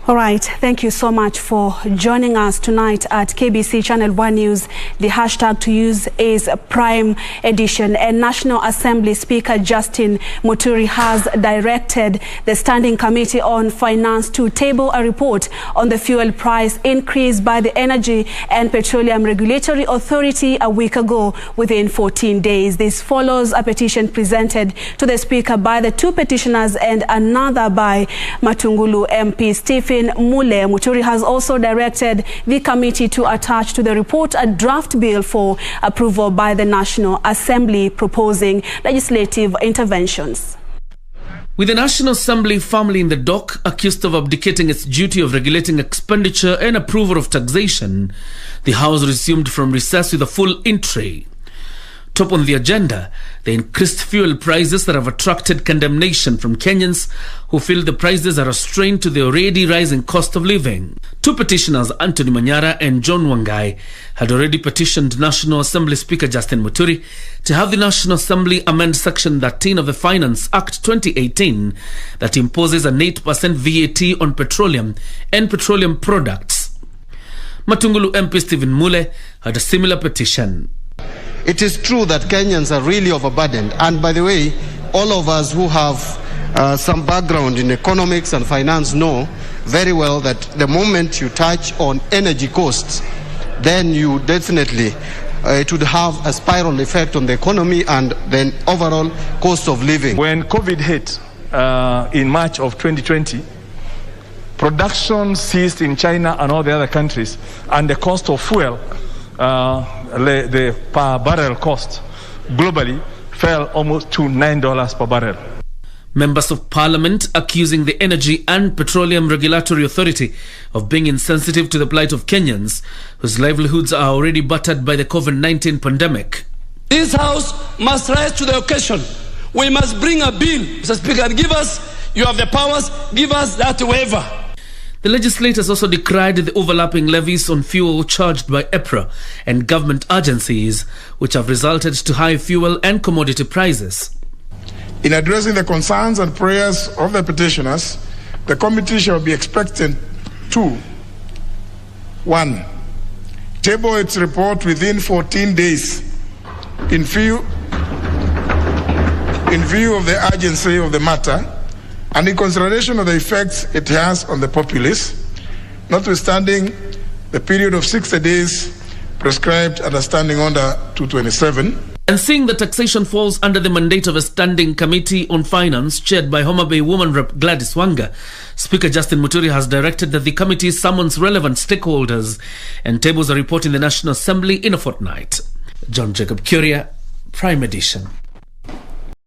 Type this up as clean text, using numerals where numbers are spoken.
All right, thank you so much for joining us tonight at KBC Channel 1 News. The hashtag to use is Prime Edition, and National Assembly Speaker Justin Muturi has directed the Standing Committee on Finance to table a report on the fuel price increase by the Energy and Petroleum Regulatory Authority a week ago within 14 days. This follows a petition presented to the Speaker by the two petitioners and another by Matungulu Mp Stephen Mule. Muturi has also directed the committee to attach to the report a draft bill for approval by the National Assembly proposing legislative interventions. With the National Assembly firmly in the dock, accused of abdicating its duty of regulating expenditure and approval of taxation, the House resumed from recess with a full in-tray. Top on the agenda, the increased fuel prices that have attracted condemnation from Kenyans who feel the prices are a strain to the already rising cost of living. Two petitioners, Anthony Manyara and John Wangai, had already petitioned National Assembly Speaker Justin Muturi to have the National Assembly amend Section 13 of the Finance Act 2018 that imposes an 8% VAT on petroleum and petroleum products. Matungulu Mp Stephen Mule had a similar petition. It is true that Kenyans are really overburdened. And by the way, all of us who have some background in economics and finance know very well that the moment you touch on energy costs, then you definitely, it would have a spiral effect on the economy and then overall cost of living. When COVID hit in March of 2020, production ceased in China and all the other countries, and the cost of fuel, the per barrel cost globally fell almost to $9 per barrel. Members of Parliament accusing the Energy and Petroleum Regulatory Authority of being insensitive to the plight of Kenyans whose livelihoods are already battered by the COVID-19 pandemic. This House must rise to the occasion. We must bring a bill, Mr. Speaker, give us, you have the powers, give us that waiver. The legislators also decried the overlapping levies on fuel charged by EPRA and government agencies, which have resulted to high fuel and commodity prices. In addressing the concerns and prayers of the petitioners, the committee shall be expected to 1. Table its report within 14 days in view of the urgency of the matter and in consideration of the effects it has on the populace, notwithstanding the period of 60 days prescribed under Standing Order 227. And seeing that taxation falls under the mandate of a Standing Committee on Finance chaired by Homa Bay Woman Rep Gladys Wanga, Speaker Justin Muturi has directed that the committee summons relevant stakeholders and tables a report in the National Assembly in a fortnight. John Jacob Curia, Prime Edition.